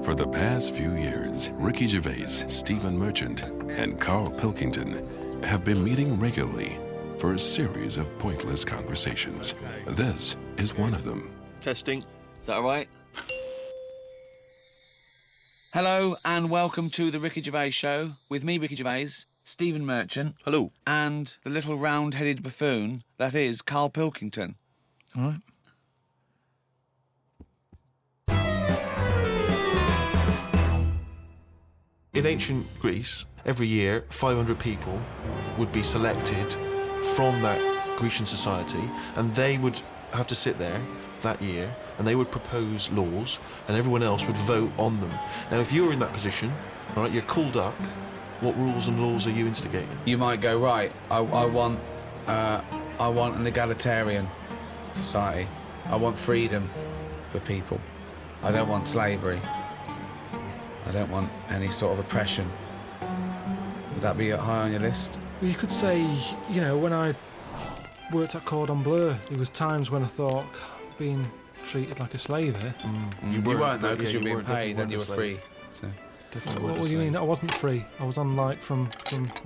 For the past few years, Ricky Gervais, Stephen Merchant, and Carl Pilkington have been meeting regularly for a series of pointless conversations. This is one of them. Testing. Is that all right? Hello and welcome to the Ricky Gervais Show with me, Ricky Gervais, Stephen Merchant. Hello. And the little round-headed buffoon that is Carl Pilkington. All right. In ancient Greece, every year 500 people would be selected from that Grecian society, and they would have to sit there that year and they would propose laws and everyone else would vote on them. Now if you're in that position, all right, you're called up, what rules and laws are you instigating? You might go, right, I want an egalitarian society. I want freedom for people. I don't want slavery. I don't want any sort of oppression. Would that be high on your list? Well, you could say, you know, when I worked at Cordon Bleu, there was times when I thought being treated like a slave here. You weren't though, because yeah, you were being weren't, paid and definitely you were free. weren't So. Definitely What weren't a do you mean? slave. I wasn't free. I was on like from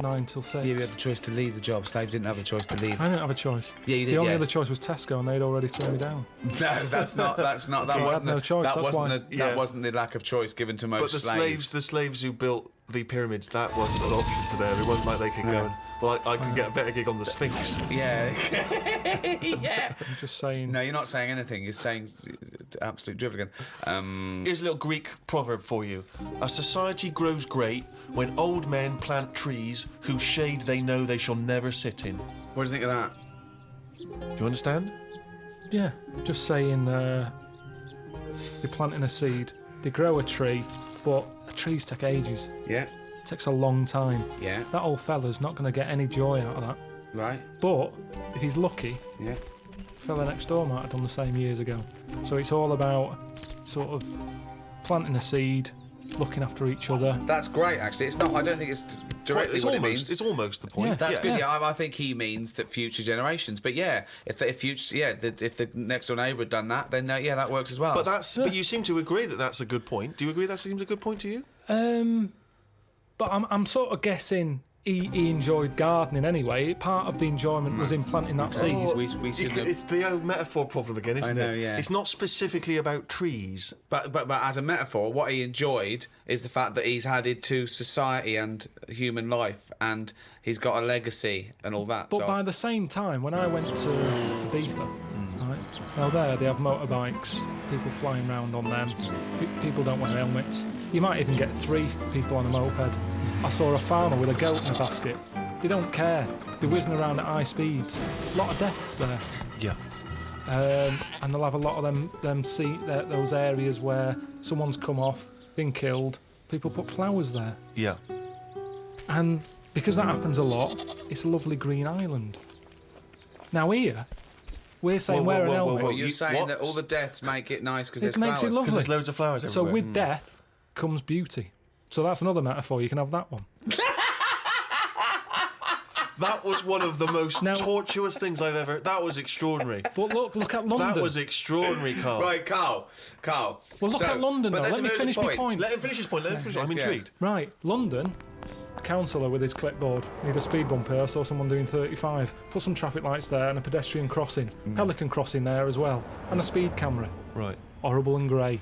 9 till 6. You had the choice to leave the job. Slaves didn't have the choice to leave. I didn't have a choice. Yeah, you did. The only yeah. other choice was Tesco, and they'd already turned me down. No, that's not. That So I wasn't. had no choice, That that's wasn't. why. That Yeah. wasn't the lack of choice given to most But the slaves who built the pyramids, that wasn't an option for them. It wasn't like they could go and, well, I could get a better gig on the Sphinx. Yeah. Yeah. I'm just saying. No, you're not saying anything. You're saying absolute drivel again. Here's a little Greek proverb for you. A society grows great when old men plant trees whose shade they know they shall never sit in. What do you think of that? Do you understand? Yeah, just saying. You're planting a seed. They grow a tree, but trees take ages. Yeah. It takes a long time. Yeah. That old fella's not going to get any joy out of that. Right. But if he's lucky, Yeah. the fella next door might have done the same years ago. So it's all about sort of planting a seed, looking after each other. That's great. Actually, it's not. I don't think it's directly it's what almost, it means. It's almost the point. Yeah. That's good. Yeah. Yeah, I think he means that future generations. But yeah, if the next door neighbour had done that, then yeah, that works as well. But you seem to agree that that's a good point. Do you agree that seems a good point to you? But I'm sort of guessing he enjoyed gardening anyway. Part of the enjoyment was in planting that seed. we should have- It's the old metaphor problem again, isn't know, it? yeah. It's not specifically about trees. But as a metaphor, what he enjoyed is the fact that he's added to society and human life, and he's got a legacy and all that. But so. by the same time, when I went to Ibiza, right, now there they have motorbikes, people flying around on them, people don't wear helmets. You might even get 3 people on a moped. I saw a farmer with a goat in a basket. They don't care. They're whizzing around at high speeds. A lot of deaths there. Yeah. And they'll have a lot of those areas where someone's come off, been killed. People put flowers there. Yeah. And because that happens a lot, it's a lovely green island. Now here, we're saying wear an helmet. Well, you're saying what? that all the deaths make it nice because It there's makes it flowers. lovely. Because there's loads of flowers So everywhere. with death comes beauty. So that's another metaphor. You can have that one. That was one of the most Now- tortuous things I've ever... That was extraordinary. But look at London. That was extraordinary, Carl. Right, Carl. Well, look at London, but though. there's Let a me really finish good my point. Let him finish his point. I'm yeah. intrigued. Right, London, a councillor with his clipboard, need a speed bump here, I saw someone doing 35. Put some traffic lights there and a pedestrian crossing. Pelican crossing there as well. And a speed camera. Right. Horrible and grey.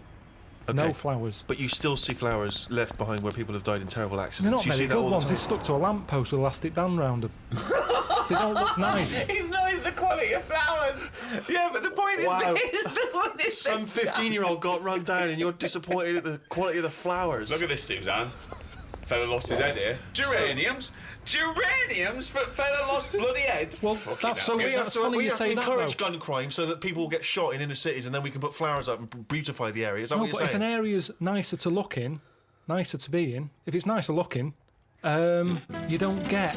Okay. No flowers. But you still see flowers left behind where people have died in terrible They're accidents. not You see very that good all the ones. time. They're stuck to a lamppost with elastic band round them. They don't look nice. He's knowing the quality of flowers. Yeah, but the point is Wow. this. The point is Some this. 15-year-old got run down and you're disappointed at the quality of the flowers. Look at this, Suzanne. Fella lost his head here. Geraniums. Geraniums? Fella lost bloody head. Well, Fucking that's hell. so We have that's to, funny we you have to say that, encourage though. gun crime so that people will get shot in inner cities and then we can put flowers up and beautify the area. Is that No, what you're but if an saying? area's nicer to look in, nicer to be in, if it's nicer looking, you don't get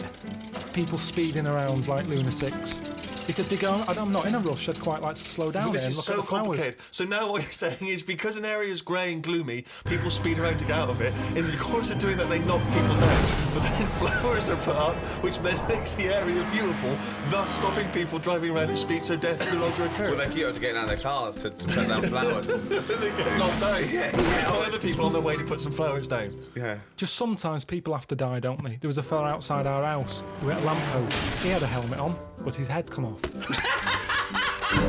people speeding around like lunatics. Because they go, I'm not in a rush, I'd quite like to slow down This here and is look so at the flowers. complicated. So now what you're saying is because an area is grey and gloomy, people speed around to get out of it. In the course of doing that, they knock people down. But then flowers are put up, which then makes the area beautiful, thus stopping people driving around at speed so death no longer occurs. Well, they keep on getting out of their cars to put down flowers. Then they get knocked down. Yeah. By other people on their way to put some flowers down. Yeah. Just sometimes people have to die, don't they? There was a fella outside our house who had a lamppost. He had a helmet on, but his head come off. You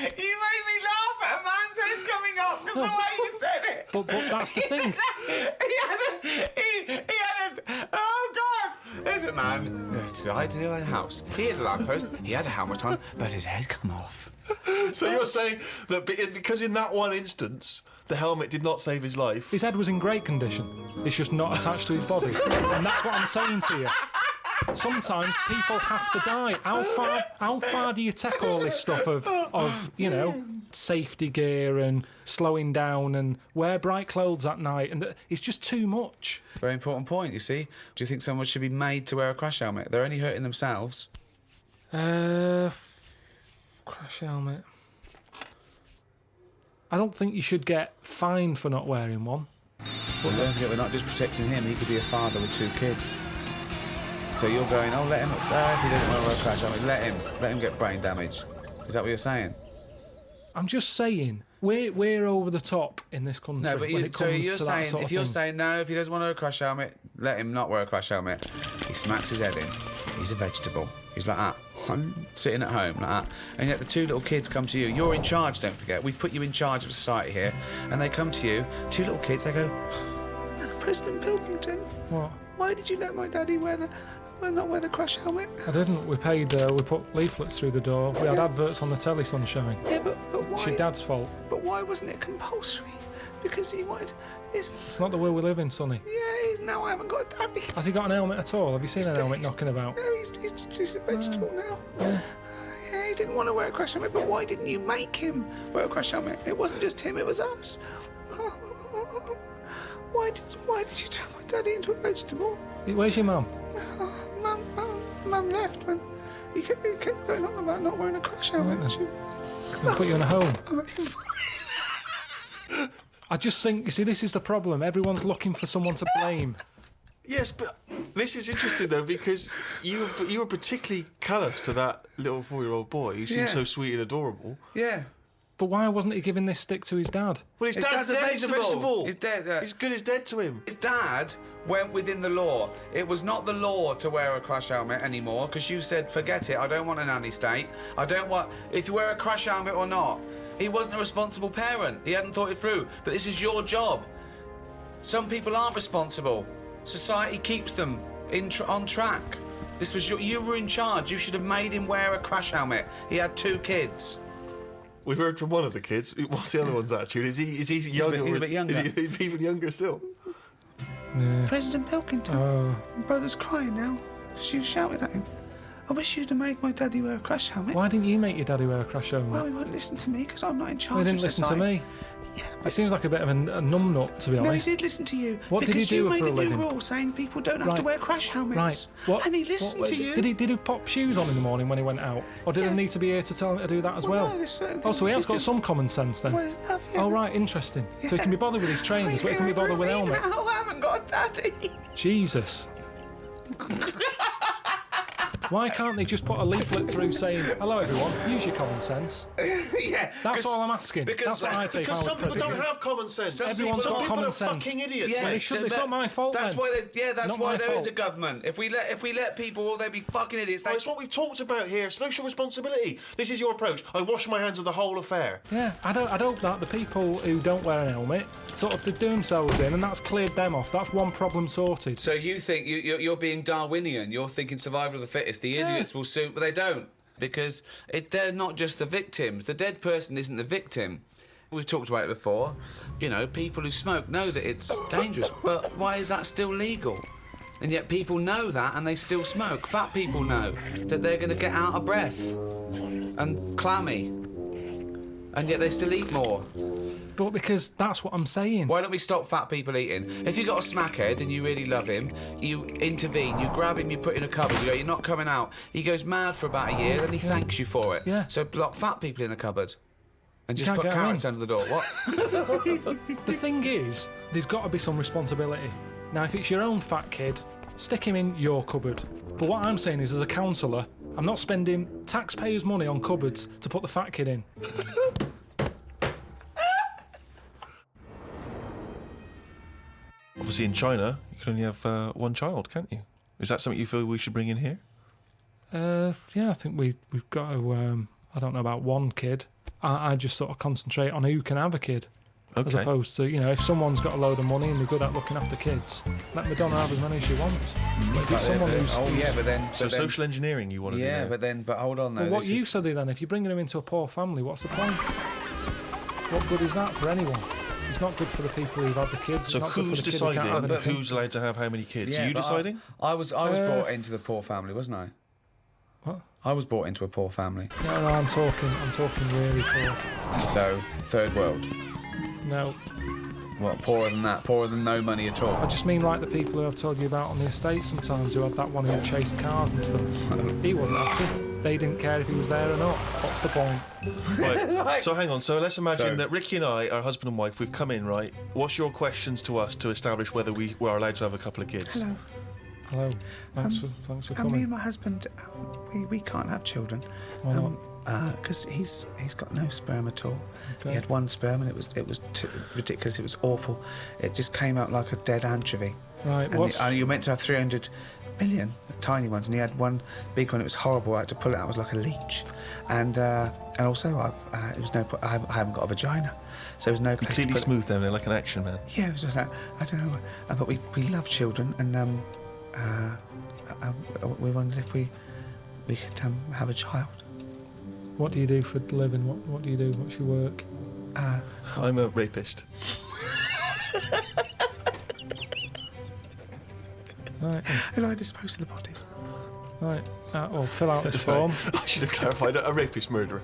made me laugh at a man's head coming off because the way you said it. But that's the thing. he had a, oh God. There's a man who died in a house. He had a lamppost, he had a helmet on, but his head come off. So you're saying that because in that one instance, the helmet did not save his life. His head was in great condition. It's just not attached to his body. And that's what I'm saying to you. Sometimes people have to die. How far do you take all this stuff of you know, safety gear and slowing down and wear bright clothes at night? And it's just too much. Very important point, you see. Do you think someone should be made to wear a crash helmet? They're only hurting themselves. Crash helmet. I don't think you should get fined for not wearing one. But we're not just protecting him, he could be a father with 2 kids. So you're going, oh, let him up there if he doesn't want to wear a crash helmet. Let him get brain damage. Is that what you're saying? I'm just saying, we're over the top in this country. No, but when it comes you're to that saying, sort of if you're thing. saying no, if he doesn't want to wear a crash helmet, let him not wear a crash helmet. He smacks his head in. He's a vegetable. He's like that. I'm sitting at home like that. And yet the 2 little kids come to you. You're in charge, don't forget. We've put you in charge of society here. And they come to you, 2 little kids, they go, President Pilkington, What? why did you let my daddy not wear the crash helmet? I didn't. We paid. We put leaflets through the door. We had adverts on the telly, sunshine. Yeah, but why? It's your dad's fault. But why wasn't it compulsory? Because he wanted. It's not the world we live in, Sonny. Yeah, now I haven't got a daddy. Has he got an helmet at all? Have you seen an helmet knocking about? No, he's a vegetable now. Yeah. Yeah, he didn't want to wear a crash helmet, but why didn't you make him wear a crash helmet? It wasn't just him, it was us. Why did you turn my daddy into a vegetable? Where's your mum? Mum left when he kept going on about not wearing a crash helmet. We'll put you in a home. I just think, you see, this is the problem. Everyone's looking for someone to blame. Yes, but this is interesting though because you were particularly callous to that little 4-year-old boy who seemed so sweet and adorable. Yeah. But why wasn't he giving this stick to his dad? Well, his dad's dead. He's a vegetable. He's dead. He's good as dead to him. His dad went within the law. It was not the law to wear a crash helmet anymore because you said, forget it, I don't want a nanny state. I don't want... If you wear a crash helmet or not. He wasn't a responsible parent. He hadn't thought it through. But this is your job. Some people aren't responsible. Society keeps them on track. This was you were in charge. You should have made him wear a crash helmet. He had 2 kids. We've heard from one of the kids. What's the other one's attitude? Is he younger? He's a bit younger. Is he even younger still? Yeah. President Pilkington, my brother's crying now because you shouted at him. I wish you'd have made my daddy wear a crash helmet. Why didn't you make your daddy wear a crash helmet? Well, he won't listen to me because I'm not in charge He of didn't listen to society. me. Yeah, He seems like a bit of a numbnut, to be no, he honest. did listen to you. What did he because do you for made a a new living? rule saying people don't have to Right. wear crash helmets. Right. What, and he listened to you. Did he pop shoes on in the morning when he went out? Or did I need to be here to tell him to do that as well? No, there's certain Oh, things so he has you got just- some common sense then? Well, there's nothing. Oh, right, interesting. So he can be bothered with his trainers, but he can be bothered with helmet. I haven't got a daddy. Jesus. Why can't they just put a leaflet through saying, hello everyone, use your common sense? Yeah. That's all I'm asking. because- That's what I take Because if I some was people president. don't have common sense. Some Everyone's Some got people common are sense. fucking idiots, Yeah, mate. It's not my fault That's then. why that's Not why my there is fault. a government. If we let people, they'd be fucking idiots. Well, it's what we've talked about here. Social responsibility. This is your approach. I wash my hands of the whole affair. Yeah, I don't that the people who don't wear an helmet sort of they do themselves in, and that's cleared them off. That's one problem sorted. So you think you're being Darwinian? You're thinking survival of the fittest. The idiots will soon, but they don't, because they're not just the victims. The dead person isn't the victim. We've talked about it before. You know, people who smoke know that it's dangerous, but why is that still legal? And yet people know that and they still smoke. Fat people know that they're going to get out of breath and clammy, and yet they still eat more. But because that's what I'm saying. Why don't we stop fat people eating? If you've got a smackhead and you really love him, you intervene, you grab him, you put him in a cupboard, you go, you're not coming out. He goes mad for about a year, then he thanks you for it. Yeah. So block fat people in a cupboard. And just can't put get 'em carrots in. under the door. What? The thing is, there's got to be some responsibility. Now, if it's your own fat kid, stick him in your cupboard. But what I'm saying is, as a counsellor, I'm not spending taxpayers' money on cupboards to put the fat kid in. Obviously, in China, you can only have one child, can't you? Is that something you feel we should bring in here? Yeah, I think we've got to. I don't know about one kid. I just sort of concentrate on who can have a kid, as Okay. opposed to if someone's got a load of money and they're good at looking after kids, let Madonna have as many as she wants. But if it's someone who's So social engineering you want to do Yeah, there. but hold on though. well, what this use are they then? If you're bringing them into a poor family, what's the point? What good is that for anyone? It's not good for the people who've had the kids. So it's not good for who's the kid who can't have deciding any. who's allowed to have how many kids? Yeah, Are you but deciding? I was brought into the poor family, wasn't I? What? I was brought into a poor family. No, I'm talking really poor. So third world. No, Well, poorer than that. Poorer than no money at all. I just mean like the people who I've told you about on the estate sometimes, who had that one who chased cars and stuff. He wasn't happy. They didn't care if he was there or not. What's the point? Right. So hang on. So let's imagine So- that Ricky and I are husband and wife. We've come in, right? What's your questions to us to establish whether we are allowed to have a couple of kids? Hello. Thanks for Me and coming. my husband, we can't have children. Why not? Because he's got no sperm at all. Okay. He had one sperm and it was ridiculous. It was awful. It just came out like a dead anchovy. Right. And you're meant to have 300 million tiny ones, and he had one big one. It was horrible. I had to pull it out. It was like a leech. And also it was I haven't got a vagina, so there was no place to Completely put it. smooth down there, like an action man. Yeah, it was just that. I don't know. But we love children, and we wondered if we could have a child. What do you do for a living? What do you do? What's your work? I'm a rapist. Right. And I dispose of the bodies. Right. Well, fill out this form. I should have clarified. A rapist murderer.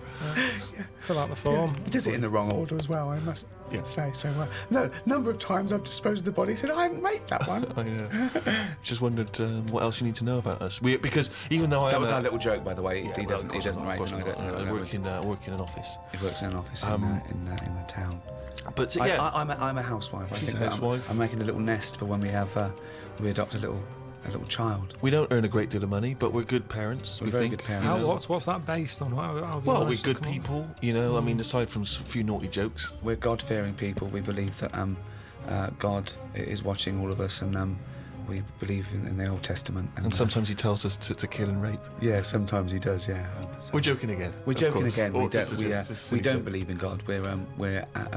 Fill out the form. He does it in the wrong order as well, I must say. So, no, number of times I've disposed of the body. He said, I hadn't raped that one. I know. Just wondered what else you need to know about us. Because even though That was our little joke, by the way. He doesn't rape. I I work in an office. He works in an office in the town. But yeah, I'm a housewife. I She's think a that housewife. I'm making a little nest for when we have we adopt a little child. we don't earn a great deal of money, but we're good parents. We're we very think. good parents. What's that based on? How have you Well, we're managed to good come up people, you know. I mean, aside from a few naughty jokes. We're God-fearing people. We believe that God is watching all of us, and we believe in the Old Testament. And sometimes he tells us to kill and rape. yeah, sometimes he does. Yeah, We're joking again. We're of joking course. again. Or We just don't. a We, joke, just a we silly don't joke. believe in God. We're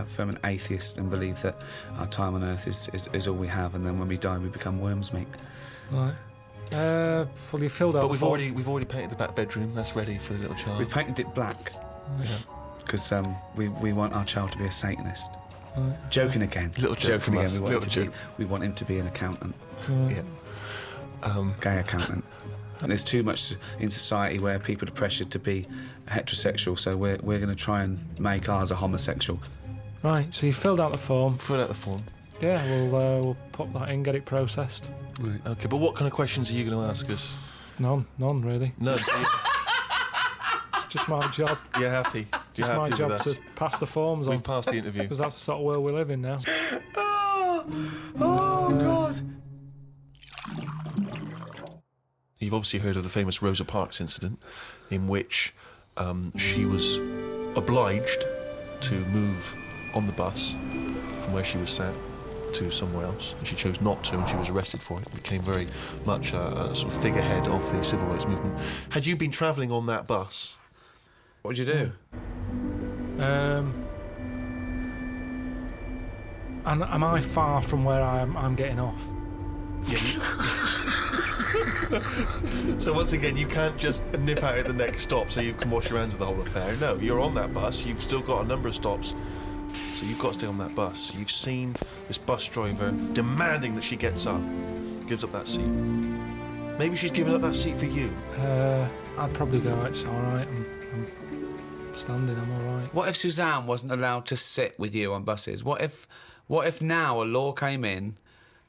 from an atheist and believe that our time on earth is all we have, and then when we die, we become worms' meat. Right. Well, you filled out. But the we've already painted the back bedroom. That's ready for the little child. We painted it black Yeah. because we want our child to be a Satanist. Right. Joking again. Little joke Joking from again. us. We want him to be an accountant, Yeah. gay accountant. And there's too much in society where people are pressured to be heterosexual, so we're going to try and make ours a homosexual. Right. So you filled out the form. Fill out the form. Yeah. We'll pop that in, get it processed. Okay, but what kind of questions are you going to ask us? None really. No, so It's just my job. you're happy. You're It's my happy with job us. to pass the forms on, We've passed the interview. because that's the sort of world we live in now. Oh God! You've obviously heard of the famous Rosa Parks incident, in which she was obliged to move on the bus from where she was sat to somewhere else, and she chose not to, and she was arrested for it. Became very much a sort of figurehead of the civil rights movement. Had you been travelling on that bus? What would you do? And am I far from where I'm getting off? So once again, you can't just nip out at the next stop so you can wash your hands of the whole affair. No, you're on that bus. You've still got a number of stops, so you've got to stay on that bus. You've seen this bus driver demanding that she gets up, gives up that seat. Maybe she's given up that seat for you. I'd probably go, it's all right, I'm standing, I'm all right. What if Suzanne wasn't allowed to sit with you on buses? What if now a law came in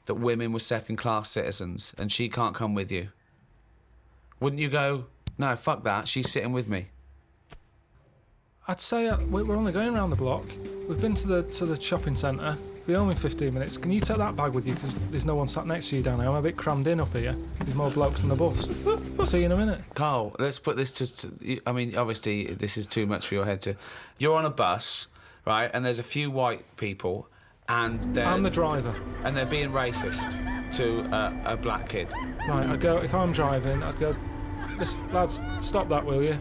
that women were second-class citizens and she can't come with you? Wouldn't you go, no, fuck that, she's sitting with me? I'd say we're only going around the block. We've been to the shopping centre. We only 15 minutes. Can you take that bag with you? Because there's no one sat next to you down here. I'm a bit crammed in up here. There's more blokes on the bus. I'll see you in a minute. Carl, let's put this I mean, obviously, this is too much for your head to... You're on a bus, right, and there's a few white people, and I'm the driver. and they're being racist to a black kid. Right, I'd go, if I'm driving, I'd go, listen, lads, stop that, will you?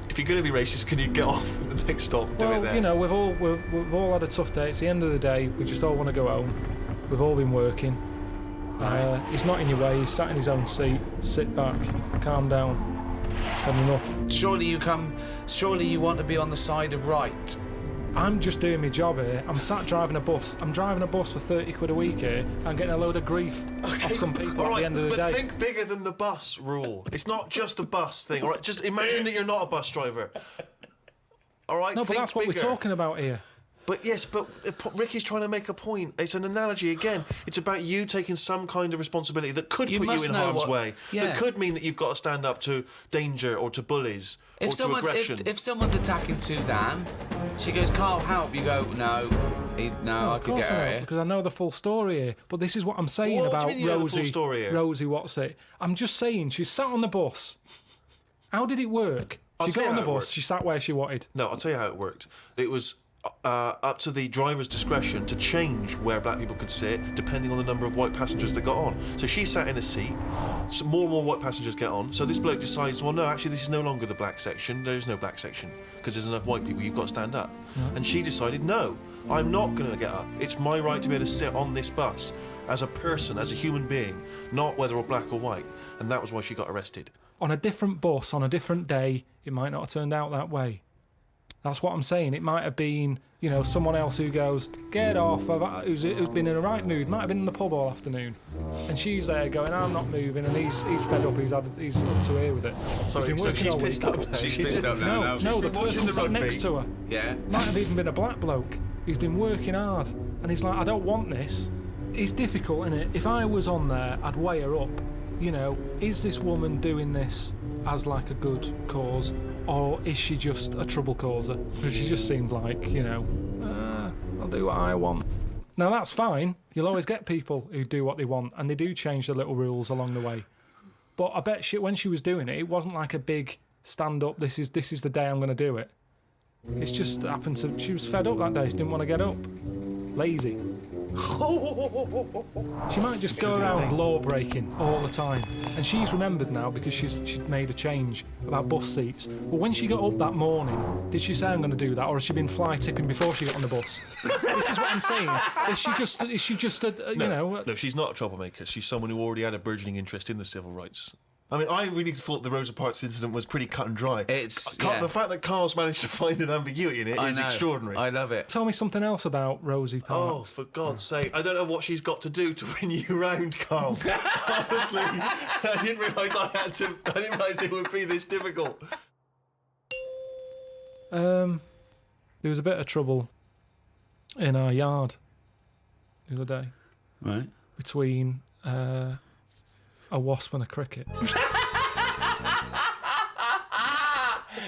If you're going to be racist, can you get off at the next stop and do it Well, there? you know, we've all had a tough day. It's the end of the day. We just all want to go home. We've all been working. He's not in your way. He's sat in his own seat. Sit back. Calm down. Had enough. Surely you want to be on the side of right. I'm just doing my job here. I'm sat driving a bus. I'm driving a bus for 30 quid a week here. I'm getting a load of grief off some people at the end of the day. But think bigger than the bus rule. It's not just a bus thing, all right? Just imagine that you're not a bus driver. All right? No, but think that's what bigger. we're talking about here. But yes, but Ricky's trying to make a point. It's an analogy again. It's about you taking some kind of responsibility that could put you in harm's way. Yeah. That could mean that you've got to stand up to danger or to bullies or to aggression. If someone's attacking Suzanne, she goes, "Carl, help." You go, "No, I could get her here." Because I know the full story here. But this is what I'm saying What do about you mean you know the full Rosie. story here? Rosie, what's it? I'm just saying, she sat on the bus. How did it work? She tell got you on the how it bus. worked. She sat where she wanted. No, I'll tell you how it worked. It was up to the driver's discretion to change where black people could sit depending on the number of white passengers that got on. So she sat in a seat, so more and more white passengers get on, so this bloke decides, well no, actually this is no longer the black section, there is no black section, because there's enough white people, you've got to stand up. And she decided, no, I'm not going to get up. It's my right to be able to sit on this bus as a person, as a human being, not whether or black or white. And that was why she got arrested. On a different bus, on a different day, it might not have turned out that way. That's what I'm saying. It might have been, someone else who goes, get off, who's been in a right mood, might have been in the pub all afternoon. And she's there going, I'm not moving, and he's fed up, he's up to here with it. Sorry, so she's pissed up now. She's pissed up now. No, the person sat next to her. Yeah. Might have even been a black bloke who's been working hard. And he's like, I don't want this. It's difficult, isn't it? If I was on there, I'd weigh her up. Is this woman doing this as like a good cause, or is she just a trouble causer? Because she just seemed like, I'll do what I want. Now that's fine. You'll always get people who do what they want, and they do change the little rules along the way. But I bet when she was doing it, it wasn't like a big stand up. This is the day I'm going to do it. It's just happened to. She was fed up that day. She didn't want to get up. Lazy. She might just go around law breaking all the time, and she's remembered now because she'd made a change about bus seats. But when she got up that morning, did she say I'm going to do that, or has she been fly tipping before she got on the bus? This is what I'm saying. Is she just No, she's not a troublemaker. She's someone who already had a burgeoning interest in the civil rights. I mean, I really thought the Rosa Parks incident was pretty cut and dry. The fact that Carl's managed to find an ambiguity in it is extraordinary. I love it. Tell me something else about Rosie Parks. Oh, for God's sake. I don't know what she's got to do to win you round, Carl. Honestly, I didn't realise it would be this difficult. There was a bit of trouble in our yard the other day. Right. Between a wasp and a cricket.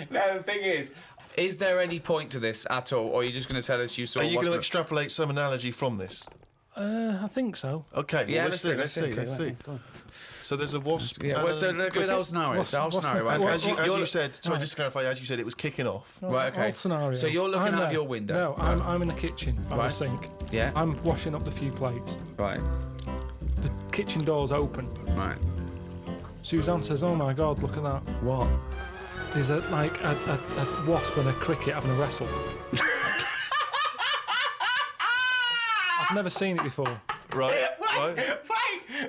No, the thing is there any point to this at all, or are you just going to tell us you saw? Are you going to extrapolate some analogy from this? I think so. Okay, yeah, well, let's see. So there's a wasp. Yeah, so look at the whole scenario. As you said, sorry, just to clarify, as you said, it was kicking off. Right, okay. Old scenario. So you're looking out of your window. No, I'm in the kitchen by the sink. Yeah. I'm washing up the few plates. Right. The kitchen door's open. Right. Suzanne says, "Oh my God, look at that! What? There's a wasp and a cricket having a wrestle." I've never seen it before. Right.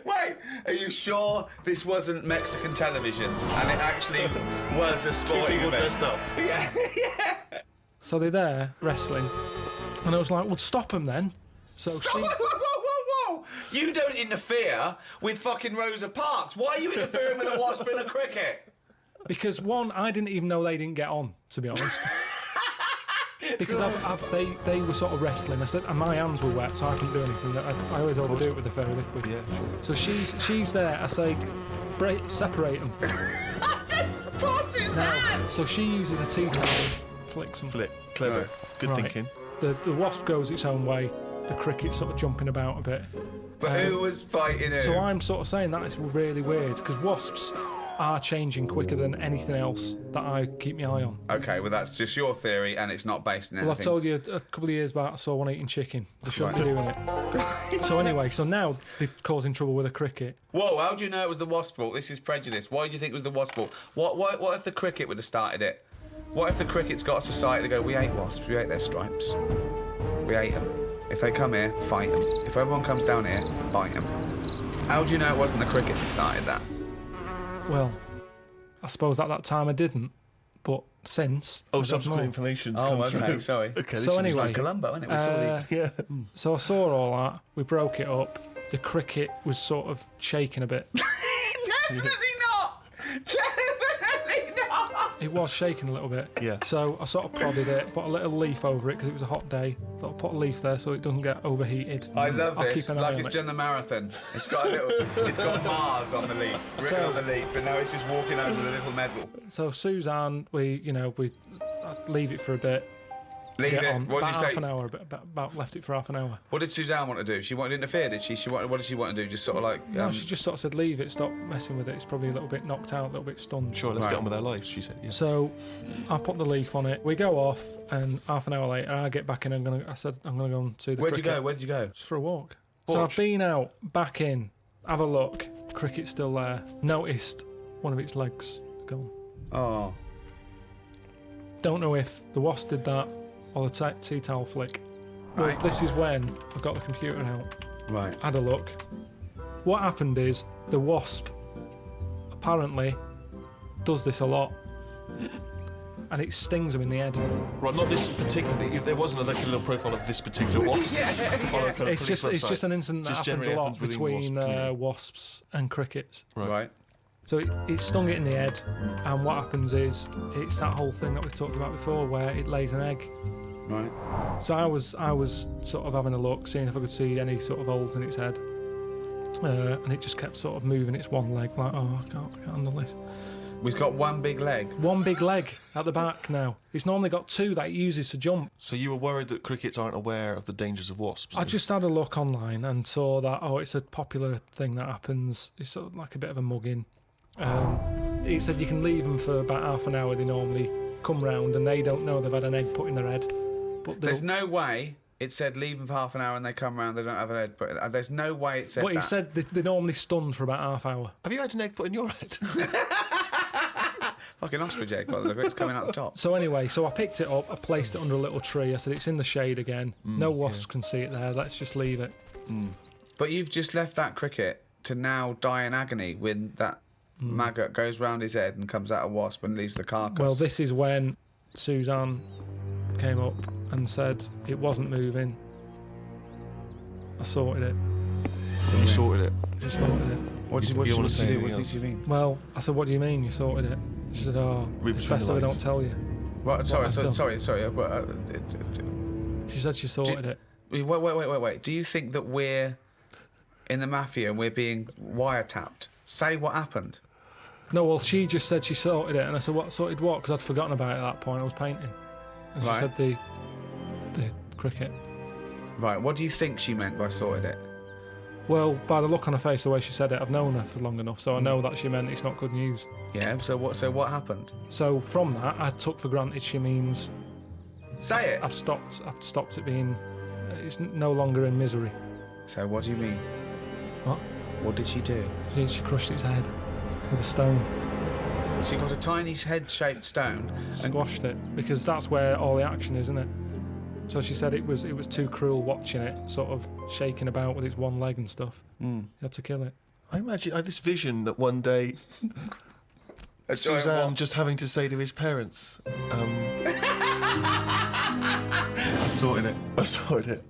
Wait! Are you sure this wasn't Mexican television and it actually was a sporting Two people event? dressed up. Yeah. So they're there wrestling, and I was like, "Well, stop them then." So Whoa! You don't interfere with fucking Rosa Parks. Why are you interfering with a wasp and a cricket? Because one, I didn't even know they didn't get on, to be honest. Because they were sort of wrestling. I said, and my hands were wet, so I couldn't do anything. I always overdo it with the fairy liquid. Yeah, sure. So she's there. I say, separate them. So she uses a tea towel, flicks them. Clever. Right. Good Right. thinking. The wasp goes its own way. The cricket's sort of jumping about a bit. But who was fighting who? So I'm sort of saying that is really weird because wasps are changing quicker than anything else that I keep my eye on. Okay, well, that's just your theory, and it's not based on anything. Well, I told you a couple of years back I saw one eating chicken. They shouldn't be doing it. So anyway, so now they're causing trouble with a cricket. Whoa, how do you know it was the wasp fault? This is prejudice. Why do you think it was the wasp fault? What if the cricket would have started it? What if the cricket's got a society that go, we ate wasps, we ate their stripes. We ate them. If they come here, fight them. If everyone comes down here, fight them. How do you know it wasn't the cricket that started that? Well, I suppose at that time I didn't, but since... Oh, I don't subsequent know. information's Oh, come okay, through. sorry. Okay, So this is anyway, like Columbo, isn't it? We saw the... yeah. So I saw all that, we broke it up, the cricket was sort of shaking a bit. Definitely not! Definitely not! It was shaking a little bit. Yeah. So I sort of prodded it, put a little leaf over it because it was a hot day. Thought I'd put a leaf there so it doesn't get overheated. I love I'll this, keep an eye like on it's it. done the marathon. It's got a little, it's got Mars on the leaf, written So- on the leaf, and now it's just walking over the little medal. So Suzanne, I'd leave it for a bit. Leave Get it. on. What did About you half say? an hour, about left it for half an hour. What did Suzanne want to do? She wanted to interfere, did she? What did she want to do? Just sort of like... No, she just sort of said, leave it, stop messing with it. It's probably a little bit knocked out, a little bit stunned. Sure, let's Right. get on with our lives, she said. Yeah. So I put the leaf on it. We go off, and half an hour later, I get back in. I said, I'm going to go and see the Where'd you cricket. go? Where did you go? Just for a walk. So I've been out, back in, have a look. Cricket's still there. Noticed one of its legs gone. Oh. Don't know if the wasp did that or the tea towel flick. Well, Right. this is when I got the computer out. Right. Had a look. What happened is the wasp apparently does this a lot, and it stings them in the head. Right, not this particularly. There wasn't like a little profile of this particular wasp. On a kind of It's police just website. an incident that Just happens a generally lot happens within between wasp community. wasps and crickets. Right. So it stung it in the head, and what happens is it's that whole thing that we talked about before, where it lays an egg. Right. So I was sort of having a look, seeing if I could see any sort of holes in its head, and it just kept sort of moving its one leg, like, oh, I can't handle this. We've got one big leg. One big leg at the back now. It's normally got two that it uses to jump. So you were worried that crickets aren't aware of the dangers of wasps? I just had a look online and saw that, it's a popular thing that happens. It's sort of like a bit of a mugging. It said you can leave them for about half an hour. They normally come round and they don't know they've had an egg put in their head. But There's no way it said leave them for half an hour and they come round, they don't have an egg. But there's no way it said But that. it said they're normally stunned for about half hour. Have you had an egg put in your head? Fucking ostrich egg, by the look of it. It's coming out the top. So anyway, I picked it up, I placed it under a little tree. I said it's in the shade again. No wasps can see it there. Let's just leave it. But you've just left that cricket to now die in agony when that maggot goes round his head and comes out a wasp and leaves the carcass. Well, this is when Suzanne came up and said it wasn't moving. I sorted it. You sorted it. Just sorted it. What did you you wanna do? say What anything did you mean? Well, I said, what do you mean you sorted it? She said, Read it's between best the that I lines. don't tell you. What, sorry. I've done. Sorry. She said she sorted it. Wait. Do you think that we're in the mafia and we're being wiretapped? Say what happened. No, well, she just said she sorted it, and I said, what, sorted what? Because I'd forgotten about it at that point, I was painting. And she Right. said the cricket. Right, what do you think she meant by sorted it? Well, by the look on her face, the way she said it, I've known her for long enough, so I know that she meant it's not good news. Yeah, so what happened? So from that, I took for granted she means Say it. I've stopped it being, it's no longer in misery. So what do you mean? What? What did she do? She crushed its head with a stone, She got a tiny head-shaped stone and squashed it, because that's where all the action is, isn't it? So she said it was too cruel watching it sort of shaking about with its one leg and stuff. You had to kill it. I imagine I had this vision that one day a giant Suzanne wasp. just having to say to his parents, I sorted it. I sorted it.